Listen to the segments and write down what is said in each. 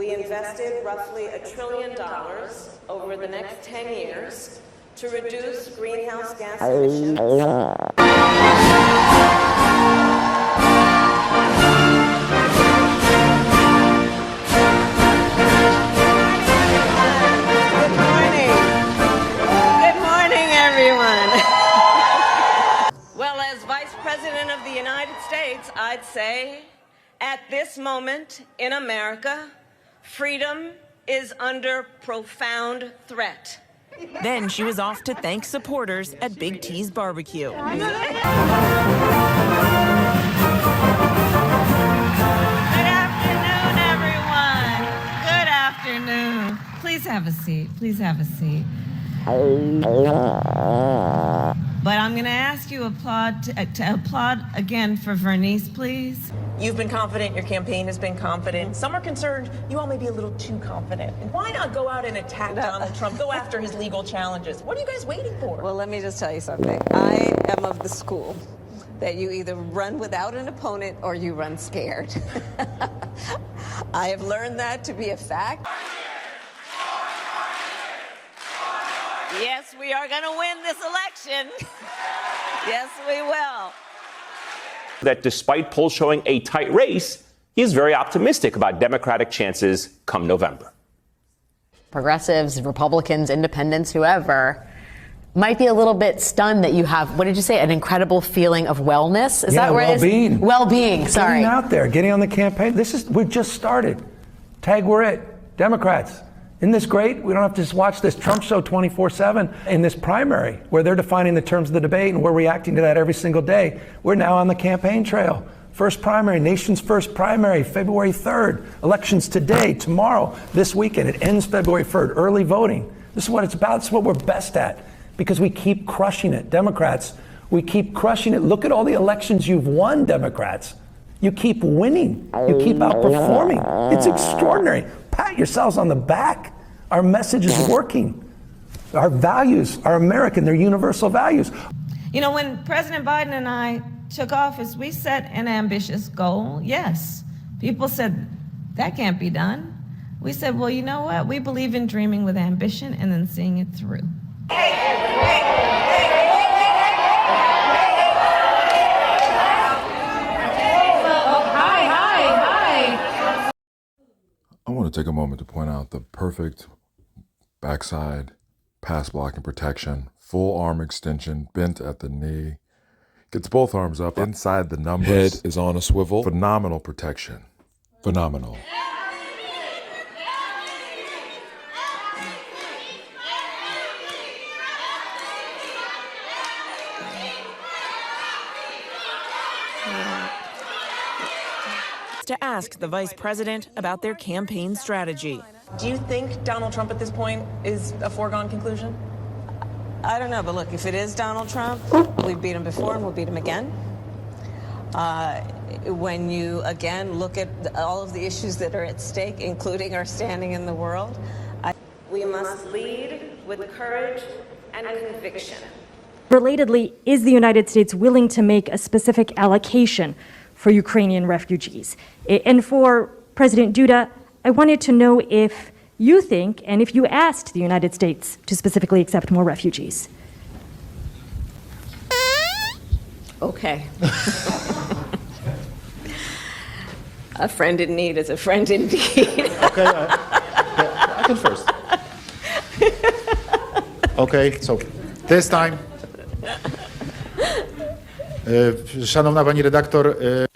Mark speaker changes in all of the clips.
Speaker 1: we invested roughly $1 trillion over the next 10 years to reduce greenhouse gas emissions. Well, as Vice President of the United States, I'd say, at this moment in America, freedom is under profound threat.
Speaker 2: Then she was off to thank supporters at Big T's barbecue.
Speaker 3: Good afternoon, everyone. Good afternoon. Please have a seat. Please have a seat. But I'm going to ask you to applaud again for Vernice, please.
Speaker 4: You've been confident, your campaign has been confident. Some are concerned you all may be a little too confident. Why not go out and attack Donald Trump, go after his legal challenges? What are you guys waiting for?
Speaker 1: Well, let me just tell you something. I am of the school that you either run without an opponent or you run scared. I have learned that to be a fact. Yes, we are going to win this election. Yes, we will.
Speaker 5: That despite polls showing a tight race, he is very optimistic about Democratic chances come November.
Speaker 6: Progressives, Republicans, independents, whoever, might be a little bit stunned that you have, what did you say, an incredible feeling of wellness? Is that where
Speaker 7: well-being.
Speaker 6: it is? Well-being, sorry.
Speaker 7: Getting out there, getting on the campaign. We've just started. Tag, we're it. Democrats. Isn't this great? We don't have to just watch this Trump show 24/7 in this primary where they're defining the terms of the debate and we're reacting to that every single day. We're now on the campaign trail. First primary, nation's first primary, February 3rd. Elections today, tomorrow, this weekend. It ends February 3rd. Early voting. This is what it's about. This is what we're best at because we keep crushing it. Democrats, we keep crushing it. Look at all the elections you've won, Democrats. You keep winning. You keep outperforming. It's extraordinary. Pat yourselves on the back. Our message is working. Our values are American. They're universal values.
Speaker 3: You know, when President Biden and I took office, we set an ambitious goal. Yes. People said, that can't be done. We said, well, you know what? We believe in dreaming with ambition and then seeing it through.
Speaker 8: I want to take a moment to point out the perfect backside pass blocking protection, full arm extension, bent at the knee. Gets both arms up inside the numbers.
Speaker 9: Head is on a swivel.
Speaker 8: Phenomenal protection.
Speaker 9: Phenomenal.
Speaker 2: To ask the vice president about their campaign strategy.
Speaker 4: Do you think Donald Trump at this point is a foregone conclusion?
Speaker 1: I don't know, but look, if it is Donald Trump, we beat him before and we'll beat him again. When you, again, look at all of the issues that are at stake, including our standing in the world, we must lead with courage and conviction.
Speaker 10: Relatedly, is the United States willing to make a specific allocation for Ukrainian refugees? And for President Duda, I wanted to know if you think, and if you asked the United States to specifically accept more refugees.
Speaker 1: Okay. A friend in need is a friend indeed.
Speaker 11: Okay, I can first. Okay, so this time. Szanowna pani redaktor.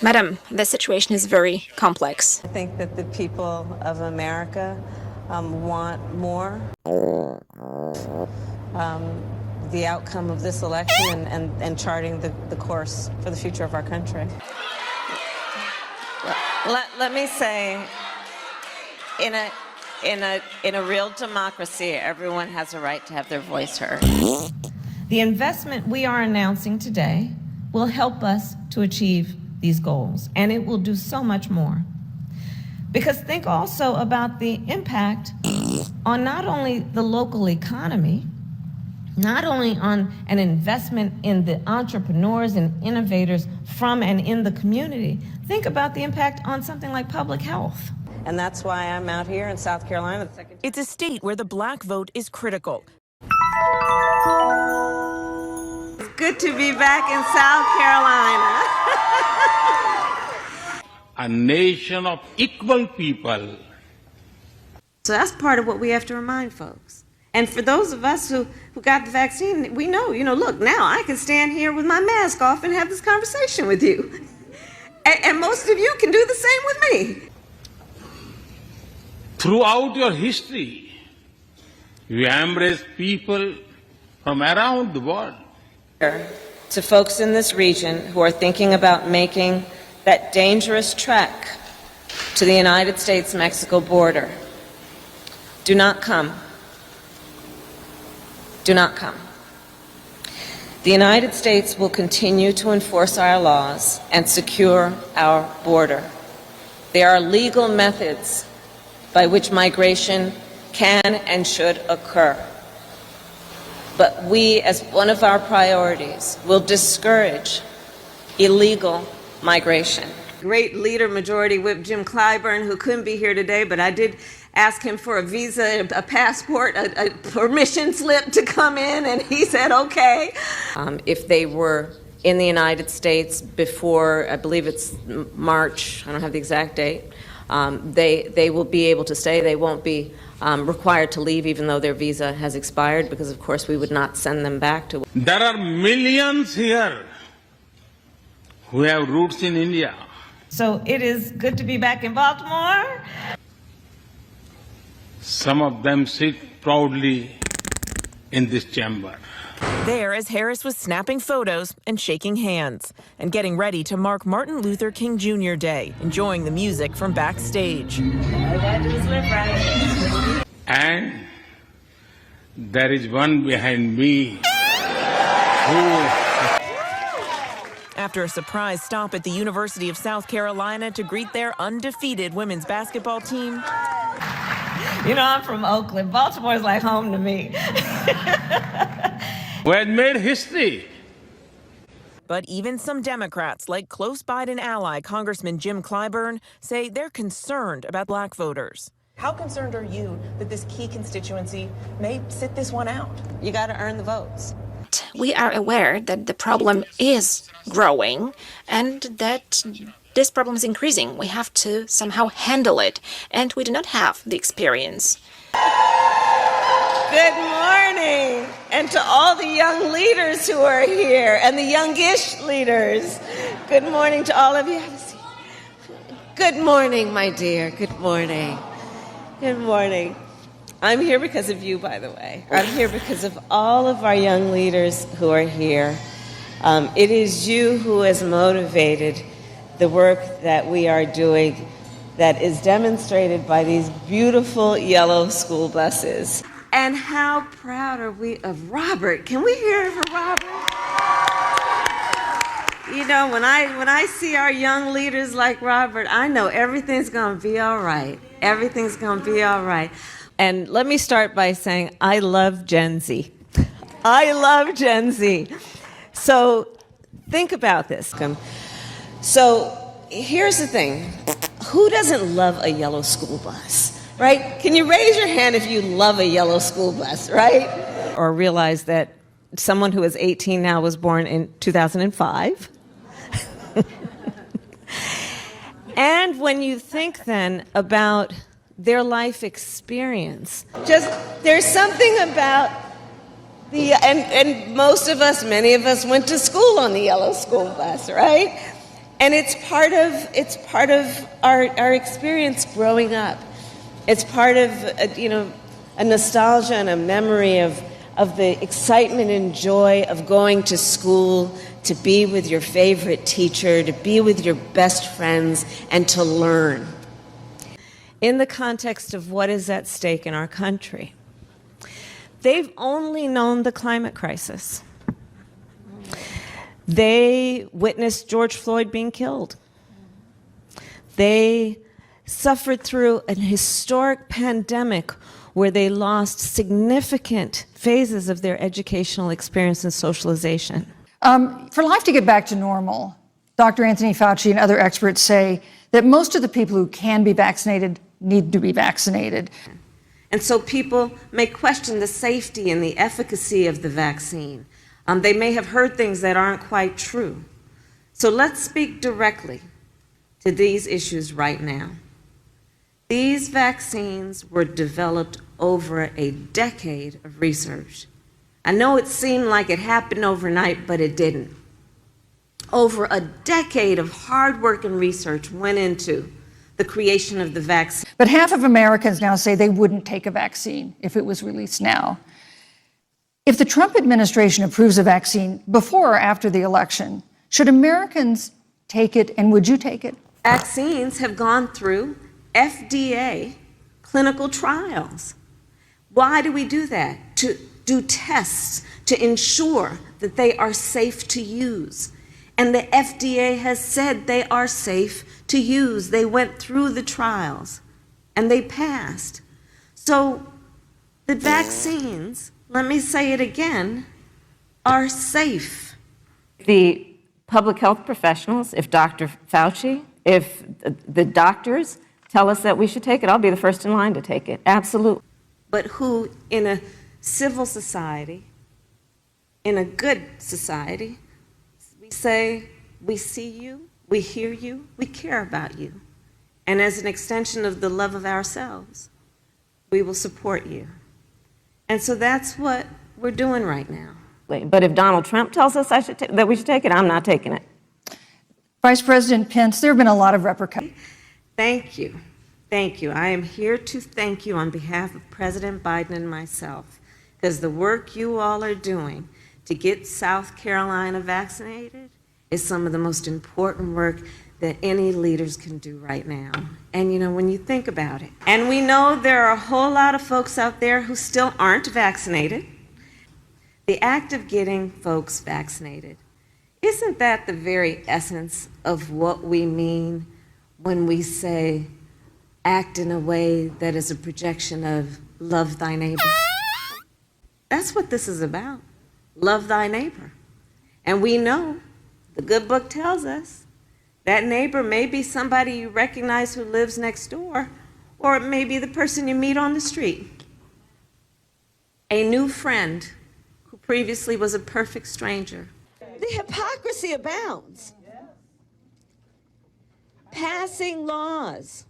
Speaker 12: Madam, the situation is very complex.
Speaker 1: I think that the people of America want more. The outcome of this election and charting the course for the future of our country. Let me say, in a real democracy, everyone has a right to have their voice heard.
Speaker 3: The investment we are announcing today will help us to achieve these goals, and it will do so much more. Because think also about the impact on not only the local economy, not only on an investment in the entrepreneurs and innovators from and in the community, think about the impact on something like public health.
Speaker 1: And that's why I'm out here in South Carolina.
Speaker 2: It's a state where the black vote is critical.
Speaker 1: It's good to be back in South Carolina.
Speaker 13: A nation of equal people.
Speaker 1: So that's part of what we have to remind folks. And for those of us who got the vaccine, we know, look, now I can stand here with my mask off and have this conversation with you. And most of you can do the same with me.
Speaker 13: Throughout your history, you embrace people from around the world.
Speaker 1: To folks in this region who are thinking about making that dangerous trek to the United States-Mexico border, do not come. Do not come. The United States will continue to enforce our laws and secure our border. There are legal methods by which migration can and should occur. But we, as one of our priorities, will discourage illegal migration. Great leader, Majority Whip Jim Clyburn, who couldn't be here today, but I did ask him for a visa, a passport, a permission slip to come in, and he said okay. If they were in the United States before, I believe it's March, I don't have the exact date, they will be able to stay. They won't be required to leave even though their visa has expired, because of course we would not send them back to.
Speaker 13: There are millions here who have roots in India.
Speaker 3: So it is good to be back in Baltimore.
Speaker 13: Some of them sit proudly in this chamber.
Speaker 2: There, as Harris was snapping photos and shaking hands and getting ready to mark Martin Luther King Jr. Day, enjoying the music from backstage.
Speaker 13: And there is one behind me who...
Speaker 2: After a surprise stop at the University of South Carolina to greet their undefeated women's basketball team.
Speaker 3: I'm from Oakland. Baltimore's like home to me.
Speaker 13: who had made history.
Speaker 2: But even some Democrats, like close Biden ally Congressman Jim Clyburn, say they're concerned about black voters.
Speaker 4: How concerned are you that this key constituency may sit this one out?
Speaker 1: You got to earn the votes.
Speaker 12: We are aware that the problem is growing and that this problem is increasing. We have to somehow handle it, and we do not have the experience.
Speaker 1: Good morning, and to all the young leaders who are here, and the youngish leaders. Good morning to all of you. Good morning, my dear. Good morning. Good morning. I'm here because of you, by the way. I'm here because of all of our young leaders who are here. It is you who has motivated the work that we are doing that is demonstrated by these beautiful yellow school buses. And how proud are we of Robert? Can we hear it for Robert? When I see our young leaders like Robert, I know everything's going to be all right. Everything's going to be all right. And let me start by saying I love Gen Z. I love Gen Z. So think about this. So here's the thing. Who doesn't love a yellow school bus, right? Can you raise your hand if you love a yellow school bus, right? Or realize that someone who is 18 now was born in 2005. And when you think then about their life experience, there's something about and most of us, many of us went to school on the yellow school bus, right? And it's part of our experience growing up. It's part of a nostalgia and a memory of the excitement and joy of going to school, to be with your favorite teacher, to be with your best friends, and to learn. In the context of what is at stake in our country, they've only known the climate crisis. They witnessed George Floyd being killed. They suffered through an historic pandemic where they lost significant phases of their educational experience and socialization.
Speaker 14: For life to get back to normal, Dr. Anthony Fauci and other experts say that most of the people who can be vaccinated need to be vaccinated.
Speaker 1: And so people may question the safety and the efficacy of the vaccine. They may have heard things that aren't quite true. So let's speak directly to these issues right now. These vaccines were developed over a decade of research. I know it seemed like it happened overnight, but it didn't. Over a decade of hard work and research went into the creation of the vaccine.
Speaker 14: But half of Americans now say they wouldn't take a vaccine if it was released now. If the Trump administration approves a vaccine before or after the election, should Americans take it, and would you take it?
Speaker 1: Vaccines have gone through FDA clinical trials. Why do we do that? To do tests to ensure that they are safe to use. And the FDA has said they are safe to use. They went through the trials and they passed. So the vaccines, let me say it again, are safe.
Speaker 15: The public health professionals, if Dr. Fauci, if the doctors tell us that we should take it, I'll be the first in line to take it. Absolutely.
Speaker 1: But who, in a civil society, in a good society, we say, we see you, we hear you, we care about you. And as an extension of the love of ourselves, we will support you. And so that's what we're doing right now.
Speaker 15: But if Donald Trump tells us that we should take it, I'm not taking it.
Speaker 14: Vice President Pence, there have been a lot of repercussions.
Speaker 1: Thank you. Thank you. I am here to thank you on behalf of President Biden and myself, because the work you all are doing to get South Carolina vaccinated is some of the most important work that any leaders can do right now. And you know, when you think about it, and we know there are a whole lot of folks out there who still aren't vaccinated, the act of getting folks vaccinated, isn't that the very essence of what we mean when we say act in a way that is a projection of love thy neighbor? That's what this is about. Love thy neighbor. And we know, the good book tells us, that neighbor may be somebody you recognize who lives next door, or it may be the person you meet on the street. A new friend who previously was a perfect stranger.
Speaker 16: The hypocrisy abounds. Passing laws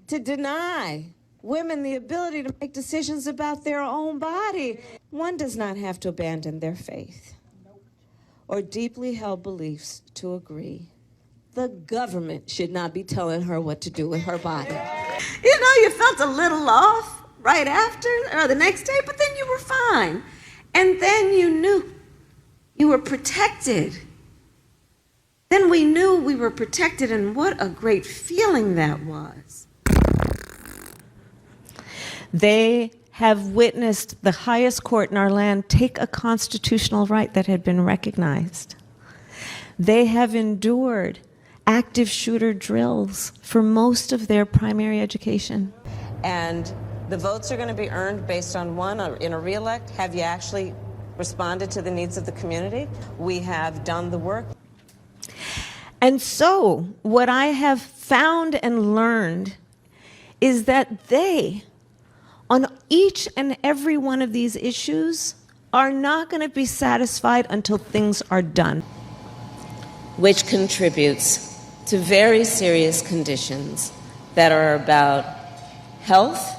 Speaker 16: to deny women the ability to make decisions about their own body. One does not have to abandon their faith or deeply held beliefs to agree. The government should not be telling her what to do with her body.
Speaker 1: You know, you felt a little off right after or the next day, but then you were fine. And then you knew you were protected. Then we knew we were protected, and what a great feeling that was.
Speaker 3: They have witnessed the highest court in our land take a constitutional right that had been recognized. They have endured active shooter drills for most of their primary education.
Speaker 1: And the votes are going to be earned based on one, in a reelect. Have you actually responded to the needs of the community? We have done the work.
Speaker 3: And so what I have found and learned is that they, on each and every one of these issues, are not going to be satisfied until things are done.
Speaker 1: Which contributes to very serious conditions that are about health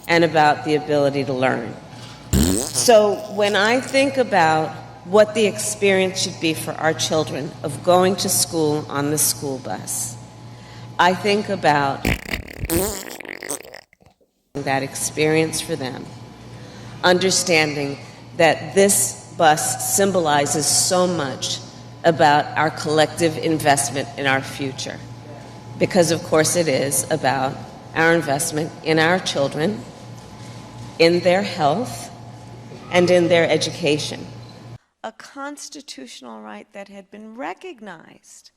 Speaker 1: and about the ability to learn. So when I think about what the experience should be for our children of going to school on the school bus, I think about that experience for them, understanding that this bus symbolizes so much about our collective investment in our future. Because of course it is about our investment in our children, in their health, and in their education.
Speaker 3: A constitutional right that had been recognized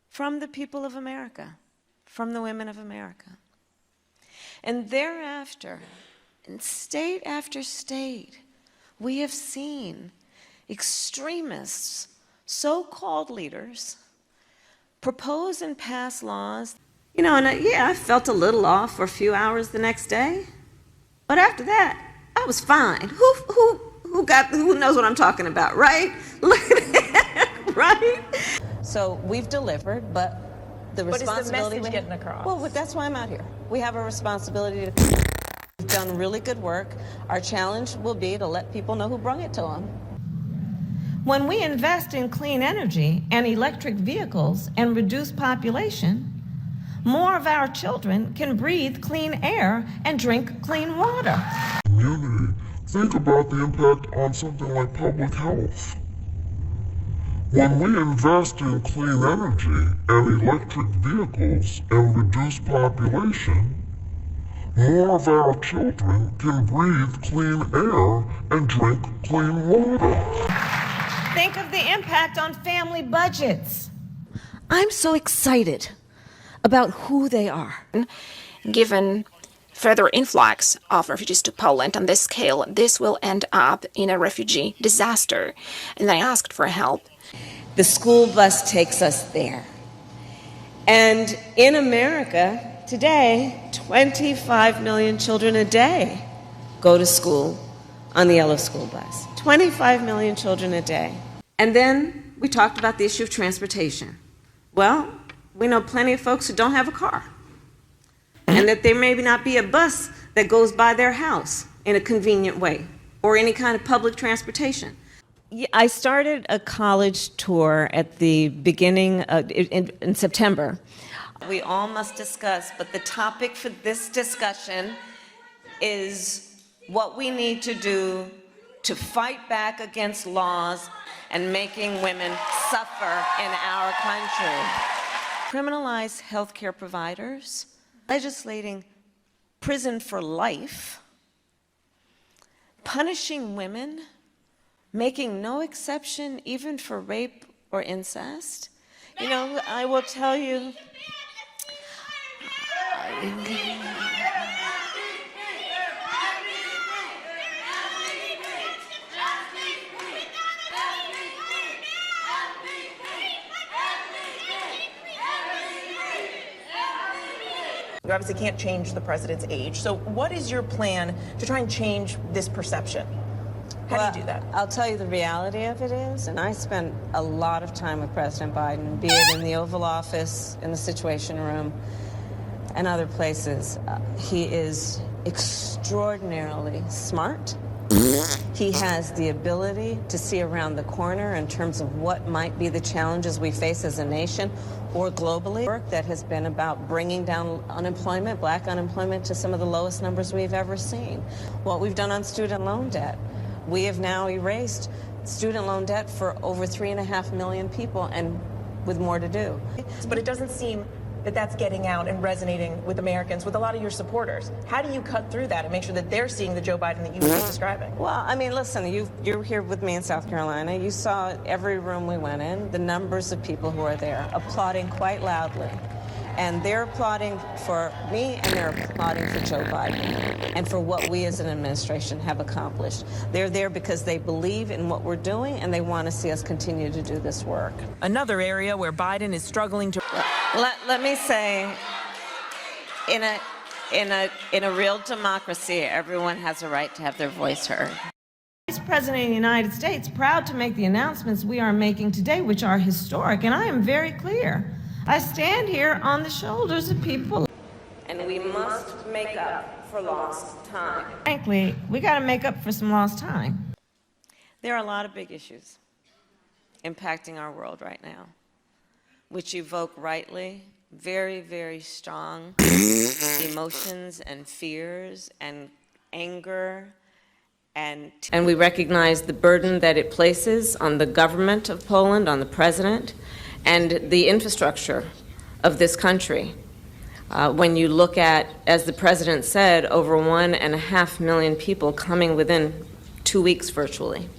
Speaker 3: from the people of America, from the women of America. And thereafter, in state after state, we have seen extremists, so-called leaders, propose and pass laws.
Speaker 16: You know, and I felt a little off for a few hours the next day, but after that, I was fine. Who knows what I'm talking about, right? Look at that, right? So we've delivered, but the responsibility.
Speaker 4: But is the message getting across?
Speaker 16: Well, that's why I'm out here. We have a responsibility to. We've done really good work. Our challenge will be to let people know who brung it to them. When we invest in clean energy and electric vehicles and reduce population, more of our children can breathe clean air and drink clean water.
Speaker 17: Community, think about the impact on something like public health. When we invest in clean energy and electric vehicles and reduce population, more of our children can breathe clean air and drink clean water.
Speaker 3: Think of the impact on family budgets.
Speaker 16: I'm so excited about who they are.
Speaker 12: Given further influx of refugees to Poland on this scale, this will end up in a refugee disaster. And I asked for help.
Speaker 1: The school bus takes us there. And in America today, 25 million children a day go to school on the yellow school bus. 25 million children a day. And then we talked about the issue of transportation. Well, we know plenty of folks who don't have a car, and that there may not be a bus that goes by their house in a convenient way, or any kind of public transportation. I started a college tour at the beginning in September. We all must discuss, but the topic for this discussion is what we need to do to fight back against laws and making women suffer in our country. Criminalize healthcare providers, legislating prison for life, punishing women, making no exception even for rape or incest. You know, I will tell you,
Speaker 4: You obviously can't change the president's age. So what is your plan to try and change this perception? How do you do that?
Speaker 16: I'll tell you the reality of it is, and I spent a lot of time with President Biden, be it in the Oval Office, in the Situation Room, and other places. He is extraordinarily smart. He has the ability to see around the corner in terms of what might be the challenges we face as a nation or globally. Work that has been about bringing down unemployment, black unemployment, to some of the lowest numbers we've ever seen. What we've done on student loan debt. We have now erased student loan debt for over 3.5 million people, and with more to do.
Speaker 4: But it doesn't seem that that's getting out and resonating with Americans, with a lot of your supporters. How do you cut through that and make sure that they're seeing the Joe Biden that you were just describing?
Speaker 16: Well, I mean, listen, you're here with me in South Carolina. You saw every room we went in, the numbers of people who are there applauding quite loudly. And they're applauding for me, and they're applauding for Joe Biden and for what we as an administration have accomplished. They're there because they believe in what we're doing, and they want to see us continue to do this work.
Speaker 2: Another area where Biden is struggling to...
Speaker 16: Let me say, in a real democracy, everyone has a right to have their voice heard.
Speaker 3: Vice President of the United States, proud to make the announcements we are making today, which are historic, and I am very clear. I stand here on the shoulders of people.
Speaker 16: And we must make up for lost time.
Speaker 3: Frankly, we got to make up for some lost time.
Speaker 1: There are a lot of big issues impacting our world right now, which evoke rightly very, very strong emotions and fears and anger. And we recognize the burden that it places on the government of Poland, on the president, and the infrastructure of this country. When you look at, as the president said, over 1.5 million people coming within 2 weeks virtually.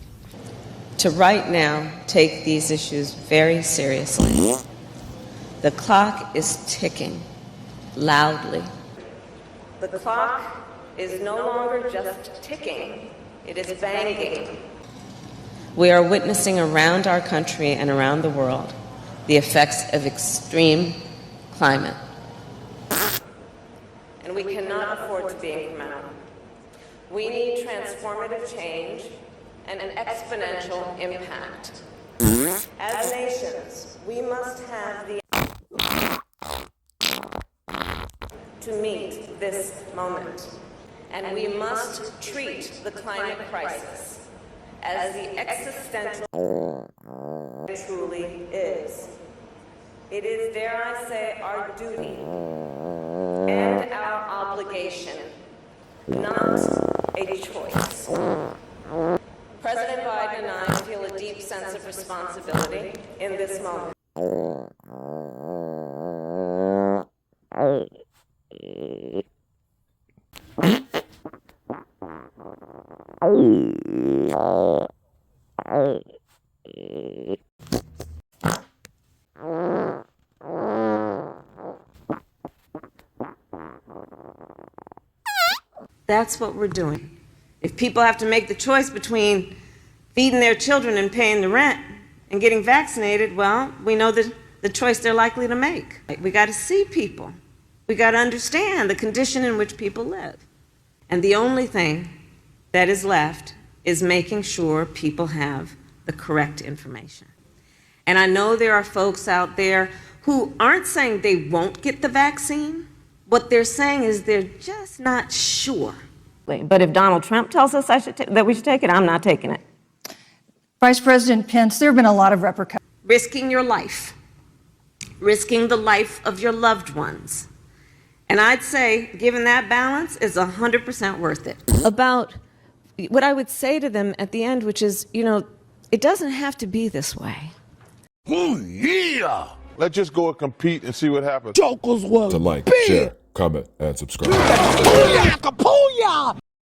Speaker 1: To right now take these issues very seriously. The clock is ticking loudly. The clock is no longer just ticking, it is banging. We are witnessing around our country and around the world the effects of extreme climate and we cannot afford to be incremental. We need transformative change and an exponential impact. As nations, we must have the to meet this moment, and we must treat the climate crisis as the existential it truly is. It is, dare I say, our duty and our obligation, not a choice. President Biden and I feel a deep sense of responsibility in this moment. That's what we're doing. If people have to make the choice between feeding their children and paying the rent and getting vaccinated, well, we know the choice they're likely to make. We got to see people. We got to understand the condition in which people live. And the only thing that is left is making sure people have the correct information. And I know there are folks out there who aren't saying they won't get the vaccine. What they're saying is they're just not sure.
Speaker 15: But if Donald Trump tells us that we should take it, I'm not taking it.
Speaker 14: Vice President Pence, there have been a lot of repercussions.
Speaker 1: Risking your life, risking the life of your loved ones. And I'd say, given that balance, it's 100% worth it. About what I would say to them at the end, which is, it doesn't have to be this way.
Speaker 17: Oh, yeah! Let's just go and compete and see what happens.
Speaker 9: To like, share, comment, and subscribe.